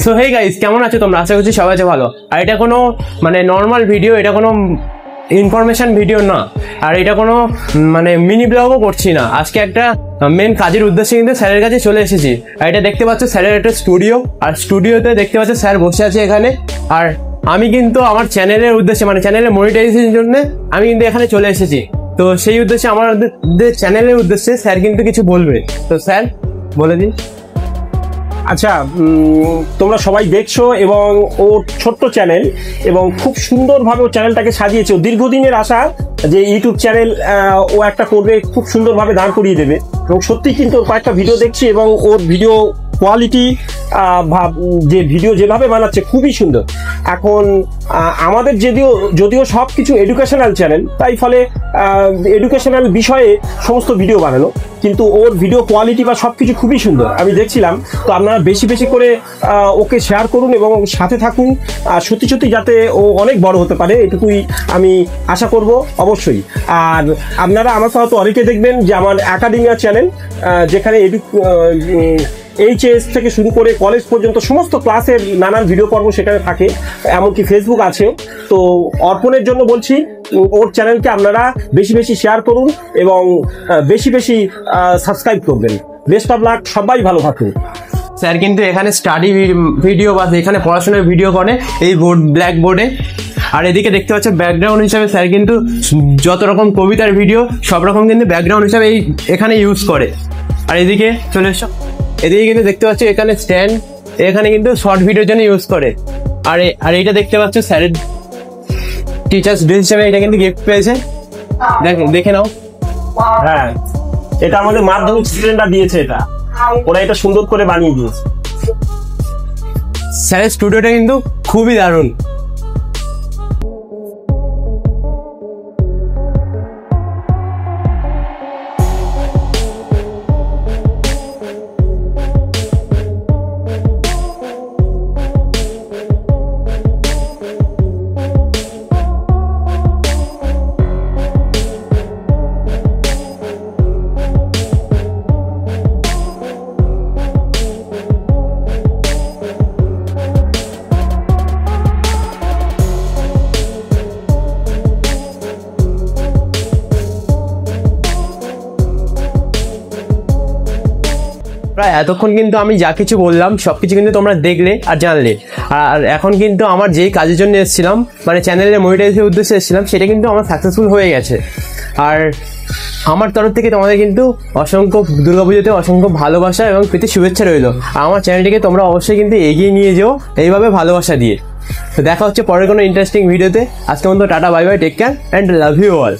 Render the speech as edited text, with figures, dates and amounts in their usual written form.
So hey guys, কেমন আছো তোমরা? আশা করছি সবাই আছে ভালো। আর এটা কোনো মানে নর্মাল ভিডিও, এটা কোনো ইনফরমেশন ভিডিও না, আর এটা কোনো মানে মিনি ব্লগও করছি না। আজকে একটা মেন কাজের উদ্দেশ্যে কিন্তু স্যারের কাছে চলে এসেছি। আর এটা দেখতে পাচ্ছ স্যারের একটা স্টুডিও, আর স্টুডিওতে দেখতে পাচ্ছ স্যার বসে আছে এখানে। আর আমি কিন্তু আমার চ্যানেলের উদ্দেশ্যে মানে চ্যানেলের মনিটাইজেশনের জন্য আমি কিন্তু এখানে চলে এসেছি। তো সেই উদ্দেশ্যে আমাদের চ্যানেলের উদ্দেশ্যে স্যার কিন্তু কিছু বলবে। তো স্যার বলে দিন। আচ্ছা, তোমরা সবাই দেখছো এবং ওর ছোট্ট চ্যানেল এবং খুব সুন্দরভাবে ও চ্যানেলটাকে সাজিয়েছে। ও দীর্ঘদিনের আশা যে ইউটিউব চ্যানেল ও একটা করবে, খুব সুন্দরভাবে দাঁড় করিয়ে দেবে। এবং সত্যি কিন্তু কয়েকটা ভিডিও দেখছি এবং ওর ভিডিও কোয়ালিটি যে ভিডিও যেভাবে বানাচ্ছে খুবই সুন্দর। এখন আমাদের যদিও সব কিছু এডুকেশনাল চ্যানেল, তাই ফলে এডুকেশনাল বিষয়ে সমস্ত ভিডিও বানানো, কিন্তু ওর ভিডিও কোয়ালিটি বা সব কিছু খুবই সুন্দর আমি দেখছিলাম। তো আপনারা বেশি বেশি করে ওকে শেয়ার করুন এবং সাথে থাকুন। সত্যি সত্যি যাতে ও অনেক বড় হতে পারে, এটুকুই আমি আশা করব অবশ্যই। আর আপনারা আমার সাথে অনেকে দেখবেন যে আমার একাডেমিয়া চ্যানেল, যেখানে এইচএস থেকে শুরু করে কলেজ পর্যন্ত সমস্ত ক্লাসের নানান ভিডিও পর্ব সেখানে থাকে, এমনকি ফেসবুক আছে। তো অর্পণের জন্য বলছি, ওর চ্যানেলকে আপনারা বেশি বেশি শেয়ার করুন এবং বেশি বেশি সাবস্ক্রাইব করবেন। বেস্ট অফ লাক, সবাই ভালো থাকুন। স্যার কিন্তু এখানে স্টাডি ভিডিও বা এখানে পড়াশোনার ভিডিও করে এই ব্ল্যাক বোর্ডে। আর এদিকে দেখতে পাচ্ছ ব্যাকগ্রাউন্ড হিসাবে স্যার কিন্তু যত রকম কবিতার ভিডিও সব রকম কিন্তু ব্যাকগ্রাউন্ড হিসাবে এখানে ইউজ করে। আর এদিকে চলে এসো, এদিকে কিন্তু দেখতে পাচ্ছ এখানে স্ট্যান্ড, এখানে কিন্তু শর্ট ভিডিওর জন্য ইউজ করে। আর এইটা দেখতে পাচ্ছ স্যারের টিচার্স ডে হিসেবে এটা কিন্তু গিফট পেয়েছে, দেখে নাও। হ্যাঁ, এটা আমাদের মাধ্যমিক স্টুডেন্টরা দিয়েছে, ওরা এটা সুন্দর করে বানিয়ে দিয়েছে। স্যারের স্টুডিওটা কিন্তু খুবই দারুণ। প্রায় এতক্ষণ কিন্তু আমি যা কিছু বললাম সবকিছু কিন্তু তোমরা দেখলে আর জানলে। আর এখন কিন্তু আমার যেই কাজের জন্য এসেছিলাম মানে চ্যানেলের মনিটাইজেশনের উদ্দেশ্যে এসেছিলাম, সেটা কিন্তু আমার সাকসেসফুল হয়ে গেছে। আর আমার তরফ থেকে তোমাদের কিন্তু অসংখ্য দুর্গাপুজোতে অসংখ্য ভালোবাসা এবং প্রীতি শুভেচ্ছা রইল। আর আমার চ্যানেলটিকে তোমরা অবশ্যই কিন্তু এগিয়ে নিয়ে যেও এইভাবে ভালোবাসা দিয়ে। তো দেখা হচ্ছে পরের কোনো ইন্টারেস্টিং ভিডিওতে। আজকের মতো tata, bye bye, take care and love you all.